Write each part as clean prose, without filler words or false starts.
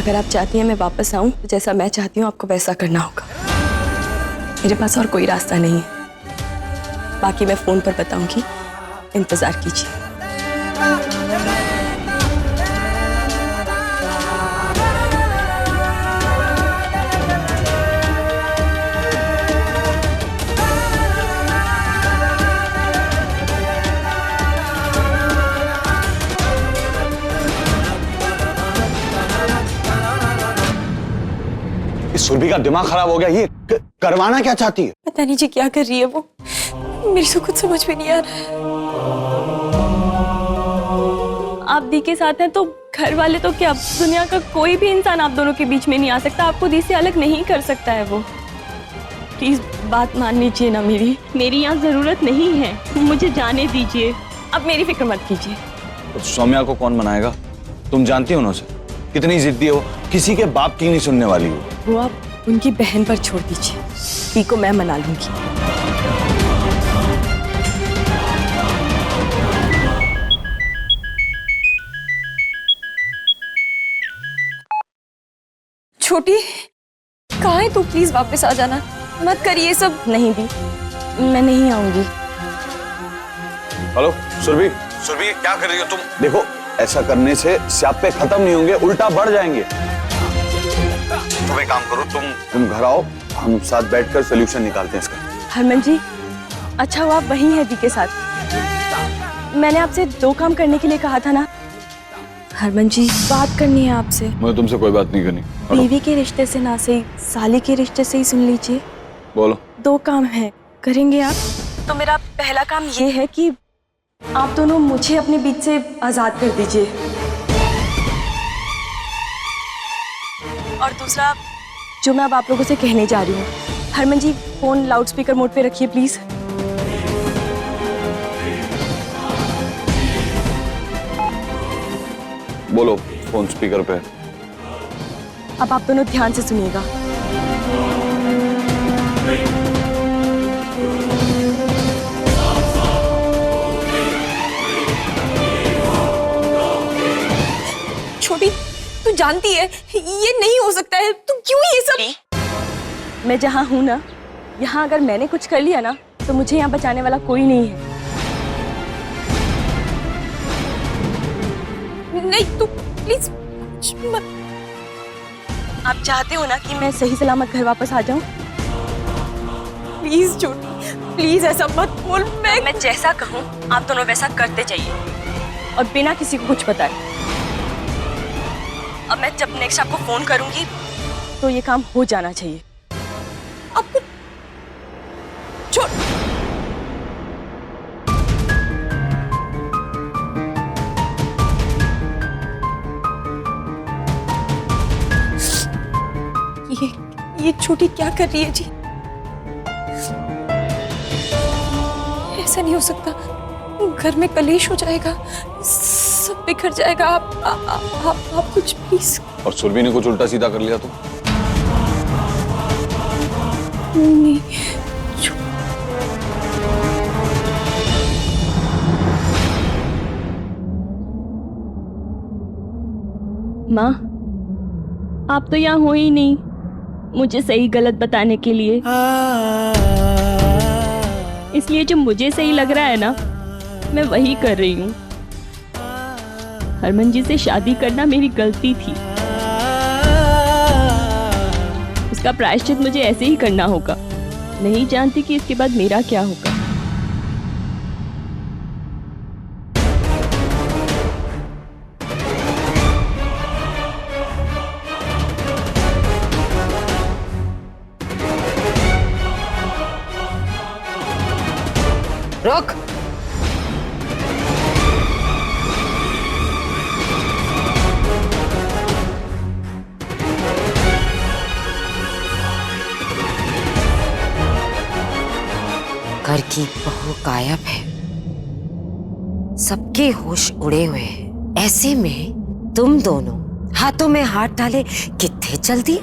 अगर आप चाहती हैं मैं वापस आऊं तो जैसा मैं चाहती हूँ आपको वैसा करना होगा। मेरे पास और कोई रास्ता नहीं है। बाकी मैं फोन पर बताऊंगी, इंतजार कीजिए। सुरभि का दिमाग खराब हो गया। ये करवाना क्या चाहती है? पता नहीं जी क्या कर रही है वो, मेरे से कुछ समझ में नहीं आ रहा है। आप दी के साथ हैं तो घर वाले तो क्या, दुनिया का कोई भी इंसान आप दोनों के बीच में नहीं आ सकता। आपको दी से अलग नहीं कर सकता है वो। प्लीज बात मान लीजिए ना मेरी यहाँ जरूरत नहीं है, मुझे जाने दीजिए। अब मेरी फिक्र मत कीजिए। तो सौम्या को कौन मनाएगा? तुम जानती हो ना उसे, कितनी जिद्दी है वो, किसी के बाप की नहीं सुनने वाली वो आप उनकी बहन पर छोड़ दीजिए, दी को मैं मना लूंगी। छोटी कहाँ है तू? प्लीज वापस आ जाना, मत करिए सब। नहीं दी, मैं नहीं आऊंगी। हेलो सुरभि, सुरभि क्या कर रही हो तुम? देखो ऐसा करने से स्यापे खत्म नहीं होंगे, उल्टा बढ़ जाएंगे। तुम एक काम करो, तुम घर आओ, हम साथ बैठकर सोल्यूशन निकालते हैं इसका। हरमन जी, अच्छा हुआ आप वहीं हैं दी के साथ। मैंने आपसे 2 काम करने के लिए कहा था ना। हरमन जी बात करनी है आपसे। मैं तुमसे कोई बात नहीं करनी। बीवी के रिश्ते से ना सही, साली के रिश्ते से ही सुन लीजिए। बोलो। 2 काम है, करेंगे आप? तो मेरा पहला काम ये है कि आप दोनों मुझे अपने बीच से आजाद कर दीजिए, और दूसरा जो मैं अब आप लोगों से कहने जा रही हूँ। हरमन जी फोन लाउडस्पीकर मोड पे रखिए प्लीज। बोलो, फोन स्पीकर पे। अब आप दोनों ध्यान से सुनिएगा। छोटी तू जानती है ये नहीं हो सकता है, तू क्यों ये सब? मैं जहाँ हूँ ना, यहाँ अगर मैंने कुछ कर लिया ना तो मुझे यहाँ बचाने वाला कोई नहीं है। नहीं तू प्लीज मत। आप चाहते हो ना कि मैं सही सलामत घर वापस आ जाऊं? प्लीज छोटी, प्लीज ऐसा मत बोल। मैं जैसा कहूँ आप दोनों वैसा करते जाइए, और बिना किसी को कुछ बताए। अब मैं जब नेक्स्ट आपको फोन करूंगी तो ये काम हो जाना चाहिए। आपको छोड़। ये छोटी क्या कर रही है जी? ऐसा नहीं हो सकता, घर में कलेश हो जाएगा, सब बिखर जाएगा। आप कुछ प्लीज। और सुरभि ने कुछ उल्टा सीधा कर लिया तो? नहीं। माँ आप तो यहाँ हो ही नहीं मुझे सही गलत बताने के लिए, इसलिए जो मुझे सही लग रहा है ना मैं वही कर रही हूँ। हरमन जी से शादी करना मेरी गलती थी, उसका प्रायश्चित मुझे ऐसे ही करना होगा। नहीं जानती कि इसके बाद मेरा क्या होगा। रुक। घर की बहू गायब है, सबके होश उड़े हुए हैं। ऐसे में तुम दोनों हाथों में हाथ डाले कितने चल दिए।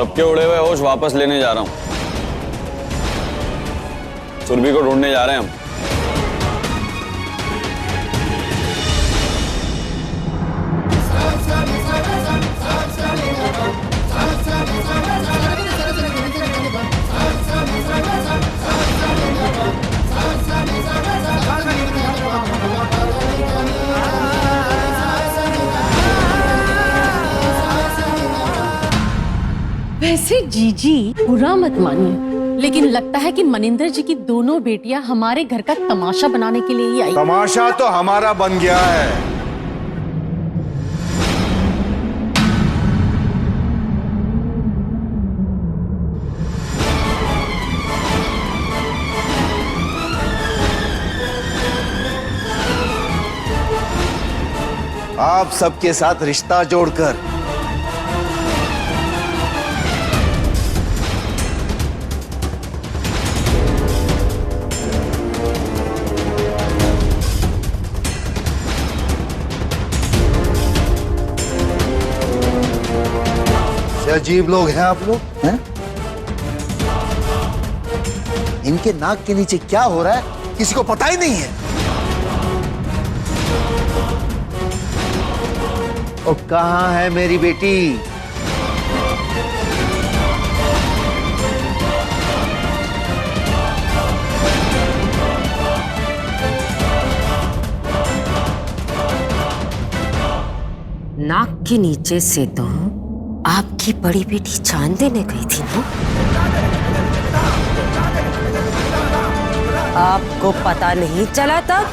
सबके उड़े हुए होश वापस लेने जा रहा हूँ। सुरभि को ढूंढने जा रहे हैं हम। वैसे जीजी बुरा मत मानिए, लेकिन लगता है कि मनिंदर जी की दोनों बेटियां हमारे घर का तमाशा बनाने के लिए ही आई। तमाशा तो हमारा बन गया है। आप सबके साथ रिश्ता जोड़कर अजीब लोग हैं आप लोग हैं? इनके नाक के नीचे क्या हो रहा है किसी को पता ही नहीं है। और कहां है मेरी बेटी? नाक के नीचे से तो आपकी बड़ी बेटी जान देने गई थी ना? आपको पता नहीं चला तब?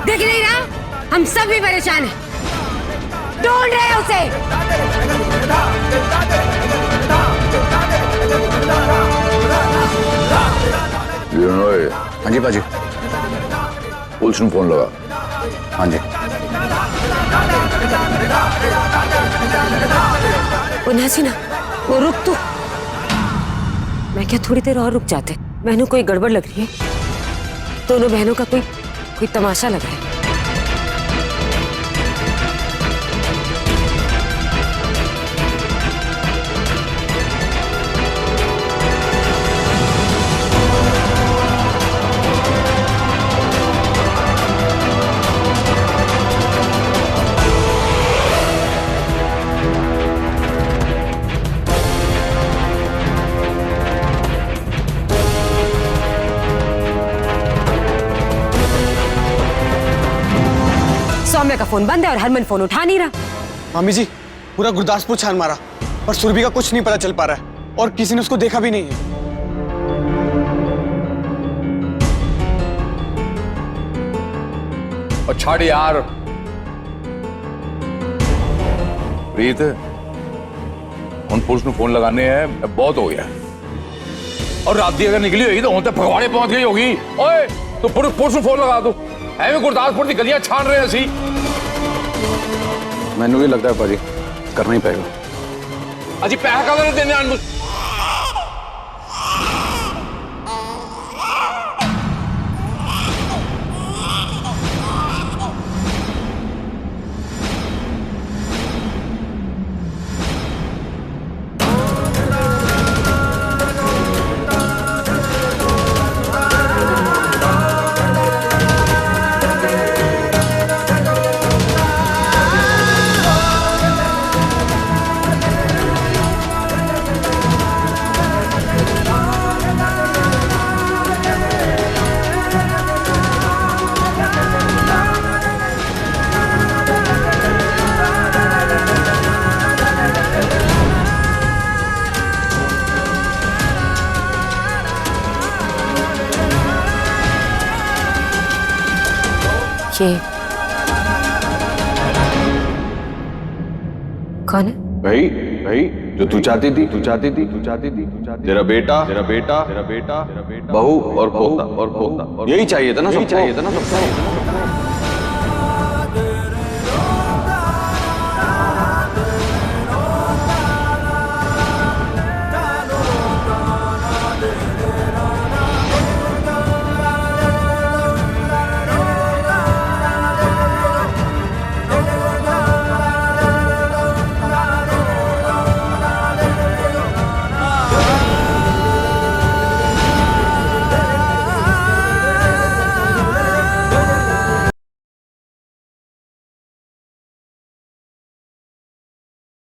देख नहीं रहा? हम सब भी परेशान हैं। ढूंढ रहे हैं उसे। हाँ जी बाजी, पुलिस ने फोन लगा। हाँ जी। ना वो रुक तू। मैं क्या थोड़ी देर और रुक जाते? बहनों कोई गड़बड़ लग रही है। दोनों बहनों का कोई तमाशा लग रहा है। सौम्या का फोन बंद है और हरमन फोन उठा नहीं रहा। मामी जी, पूरा गुरदासपुर छान मारा पर सुरभि का कुछ नहीं पता चल पा रहा है और किसी ने उसको देखा भी नहीं है। और छाड़ यार प्रीत, उन पुलिस को फोन लगाने हैं, बहुत हो गया। और रात दी अगर निकली होगी तो होते फगवाड़े पहुंच गई होगी। ओए तो पुलिस को फोन लगा दो। ਐਵੇਂ गुरदासपुर की गलियां छान रहे ਅਸੀਂ। मैनू भी लगता है पाजी करना ही पड़ेगा। अजी पैसा कदर देने आन ये कौन है? भाई जो तू चाहती थी तेरा बेटा बहू और पोता यही चाहिए था ना सबको।